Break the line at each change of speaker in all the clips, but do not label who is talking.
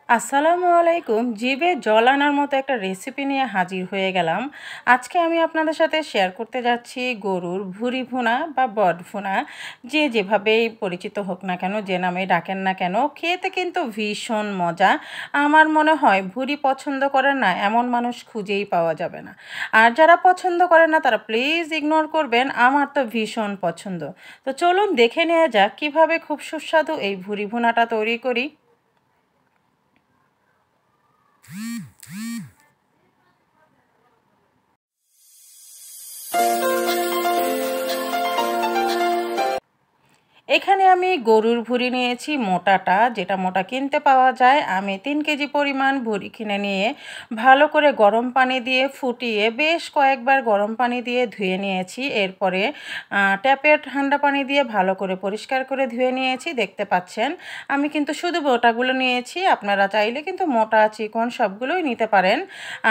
আসসালামু আলাইকুম। জিভে জল আনার মতো একটা রেসিপি নিয়ে হাজির হয়ে গেলাম। আজকে আমি আপনাদের সাথে শেয়ার করতে যাচ্ছি গরুর ভুঁড়ি ভুনা বা বট ভুনা। যে যেভাবেই পরিচিত হোক না কেন, যে নামে ডাকেন না কেন, খেতে কিন্তু ভীষণ মজা। আমার মনে হয় ভুঁড়ি পছন্দ করেন না এমন মানুষ খুঁজেই পাওয়া যাবে না। আর যারা পছন্দ করেন না তারা প্লিজ ইগনোর করবেন, আমার তো ভীষণ পছন্দ। তো চলুন দেখে নেওয়া যাক কীভাবে খুব সুস্বাদু এই ভুঁড়ি ভুনাটা তৈরি করি। এখানে আমি গরুর ভুঁড়ি নিয়েছি মোটাটা, যেটা মোটা কিনতে পাওয়া যায়। আমি 3 কেজি পরিমাণ ভুঁড়ি কিনে নিয়ে ভালো করে গরম পানি দিয়ে ফুটিয়ে বেশ কয়েকবার গরম পানি দিয়ে ধুয়ে নিয়েছি। এরপরে ট্যাপের ঠান্ডা পানি দিয়ে ভালো করে পরিষ্কার করে ধুয়ে নিয়েছি। দেখতে পাচ্ছেন আমি কিন্তু শুধু মোটাগুলো নিয়েছি, আপনারা চাইলে কিন্তু মোটা চিকন সবগুলোই নিতে পারেন।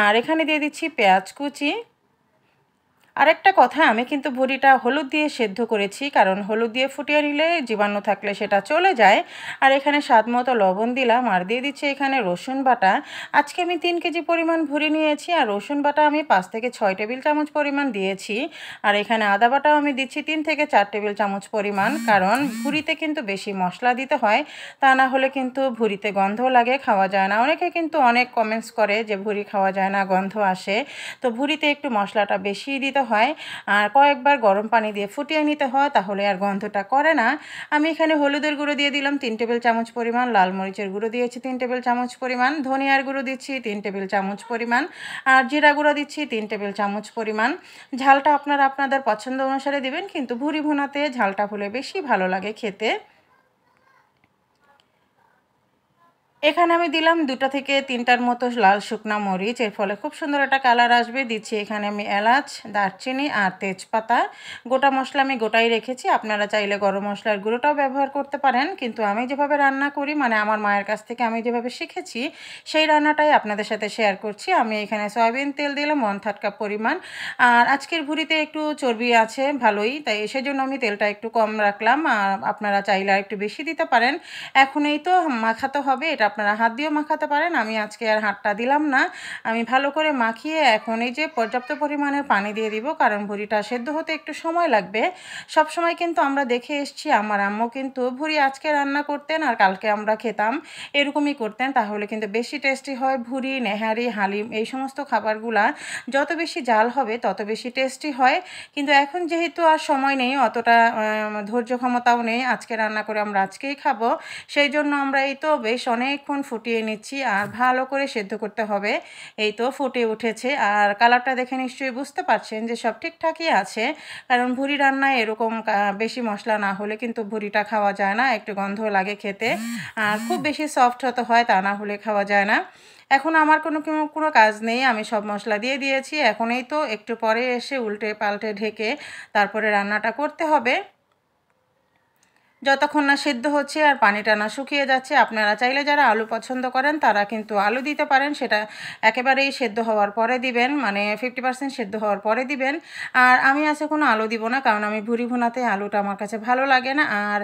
আর এখানে দিয়ে দিচ্ছি পেঁয়াজ কুচি। আরেকটা কথা, আমি কিন্তু ভুঁড়িটা হলুদ দিয়ে সেদ্ধ করেছি, কারণ হলুদ দিয়ে ফুটিয়ে নিলে জীবাণু থাকলে সেটা চলে যায়। আর এখানে স্বাদ মতো লবণ দিলাম, আর দিয়ে দিচ্ছি এখানে রসুন বাটা। আজকে আমি 3 কেজি পরিমাণ ভুঁড়ি নিয়েছি, আর রসুন বাটা আমি 5 থেকে 6 টেবিল চামচ পরিমাণ দিয়েছি। আর এখানে আদা বাটাও আমি দিচ্ছি 3 থেকে 4 টেবিল চামচ পরিমাণ, কারণ ভুঁড়িতে কিন্তু বেশি মশলা দিতে হয়, তা না হলে কিন্তু ভুঁড়িতে গন্ধ লাগে, খাওয়া যায় না। অনেকে কিন্তু অনেক কমেন্টস করে যে ভুঁড়ি খাওয়া যায় না, গন্ধ আসে। তো ভুঁড়িতে একটু মশলাটা বেশি দিতে হয়, আর কয়েকবার গরম পানি দিয়ে ফুটিয়ে নিতে হয়, তাহলে আর গন্ধটা করে না। আমি এখানে হলুদের গুঁড়ো দিয়ে দিলাম 3 টেবিল চামচ পরিমাণ, লাল মরিচের গুঁড়ো দিয়েছি 3 টেবিল চামচ পরিমাণ, ধনিয়ার গুঁড়ো দিচ্ছি 3 টেবিল চামচ পরিমাণ, আর জিরা গুঁড়ো দিচ্ছি 3 টেবিল চামচ পরিমাণ। ঝালটা আপনারা আপনাদের পছন্দ অনুসারে দিবেন, কিন্তু ভুঁড়ি ভুনাতে ঝালটা হলে বেশি ভালো লাগে খেতে। এখানে আমি দিলাম 2 থেকে 3টার মতো লাল শুকনা মরিচ, এর ফলে খুব সুন্দর একটা কালার আসবে। দিচ্ছি এখানে আমি এলাচ, দারচিনি আর তেজপাতা। গোটা মশলা আমি গোটাই রেখেছি, আপনারা চাইলে গরম মশলার গুঁড়োটাও ব্যবহার করতে পারেন, কিন্তু আমি যেভাবে রান্না করি, মানে আমার মায়ের কাছ থেকে আমি যেভাবে শিখেছি সেই রান্নাটাই আপনাদের সাথে শেয়ার করছি। আমি এখানে সয়াবিন তেল দিলাম 1/3 কাপ পরিমাণ। আর আজকের ভুঁড়িতে একটু চর্বি আছে ভালোই, তাই সেজন্য আমি তেলটা একটু কম রাখলাম। আর আপনারা চাইলে আর একটু বেশি দিতে পারেন। এখন এই তো মাখাতে হবে, এটা আপনারা হাত দিয়েও মাখাতে পারেন, আমি আজকে আর হাতটা দিলাম না। আমি ভালো করে মাখিয়ে এখন এই যে পর্যাপ্ত পরিমাণের পানি দিয়ে দিব, কারণ ভুঁড়িটা সেদ্ধ হতে একটু সময় লাগবে। সব সময় কিন্তু আমরা দেখে এসেছি, আমার আম্মু কিন্তু ভুঁড়ি আজকে রান্না করতেন আর কালকে আমরা খেতাম, এরকমই করতেন। তাহলে কিন্তু বেশি টেস্টি হয়। ভুঁড়ি, নেহারি, হালিম এই সমস্ত খাবারগুলা যত বেশি জাল হবে তত বেশি টেস্টি হয়। কিন্তু এখন যেহেতু আর সময় নেই, অতটা ধৈর্য ক্ষমতাও নেই, আজকে রান্না করে আমরা আজকেই খাবো, সেই জন্য আমরা এই তো বেশ অনেকক্ষণ ফুটিয়ে নিচ্ছি, আর ভালো করে সেদ্ধ করতে হবে। এই তো ফুটে উঠেছে, আর কালারটা দেখে নিশ্চয়ই বুঝতে পারছেন যে সব ঠিকঠাকই আছে। কারণ ভুঁড়ি রান্নায় এরকম বেশি মশলা না হলে কিন্তু ভুঁড়িটা খাওয়া যায় না, একটু গন্ধ লাগে খেতে। আর খুব বেশি সফট হতে হয়, তা না হলে খাওয়া যায় না। এখন আমার কোনো কাজ নেই, আমি সব মশলা দিয়ে দিয়েছি। এখন এই তো একটু পরে এসে উল্টে পাল্টে ঢেকে তারপরে রান্নাটা করতে হবে, যতক্ষণ না সিদ্ধ হচ্ছে আর পানিটা না শুকিয়ে যাচ্ছে। আপনারা চাইলে যারা আলু পছন্দ করেন তারা কিন্তু আলু দিতে পারেন, সেটা একেবারেই সেদ্ধ হওয়ার পরে দিবেন, মানে 50% সেদ্ধ হওয়ার পরে দিবেন। আর আমি আজকে কোনো আলু দিব না, কারণ আমি ভুঁড়ি ভুনাতে আলুটা আমার কাছে ভালো লাগে না, আর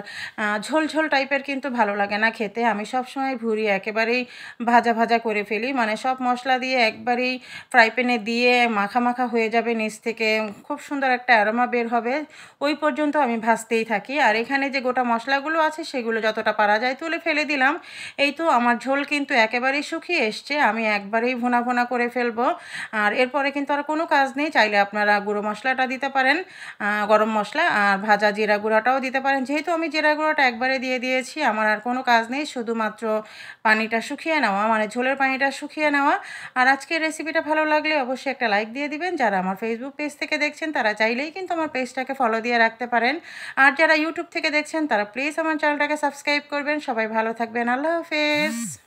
ঝোল ঝোল টাইপের কিন্তু ভালো লাগে না খেতে। আমি সবসময় ভুঁড়ি একেবারেই ভাজা ভাজা করে ফেলি, মানে সব মশলা দিয়ে একবারেই ফ্রাই প্যানে দিয়ে মাখা মাখা হয়ে যাবে, নিচ থেকে খুব সুন্দর একটা অ্যারোমা বের হবে, ওই পর্যন্ত আমি ভাজতেই থাকি। আর এখানে যে গোটা মশলাগুলো আছে সেগুলো যতটা পারা যায় তুলে ফেলে দিলাম। এই তো আমার ঝোল কিন্তু একেবারেই শুকিয়ে এসছে, আমি একবারেই ভুনা ভুনা করে ফেলবো। আর এরপরে কিন্তু আর কোনো কাজ নেই, চাইলে আপনারা গুঁড়ো মশলাটা দিতে পারেন, গরম মশলা, আর ভাজা জিরা গুঁড়াটাও দিতে পারেন। যেহেতু আমি জিরা গুঁড়োটা একবারে দিয়ে দিয়েছি, আমার আর কোনো কাজ নেই, শুধুমাত্র পানিটা শুকিয়ে নেওয়া, মানে ঝোলের পানিটা শুকিয়ে নেওয়া। আর আজকের রেসিপিটা ভালো লাগলে অবশ্যই একটা লাইক দিয়ে দিবেন। যারা আমার ফেসবুক পেজ থেকে দেখছেন তারা চাইলেই কিন্তু আমার পেজটাকে ফলো দিয়ে রাখতে পারেন। আর যারা ইউটিউব থেকে দেখছেন তারা প্লিজ আমার চ্যানেলটাকে সাবস্ক্রাইব করবেন। সবাই ভালো থাকবেন। আল্লাহ হাফেজ।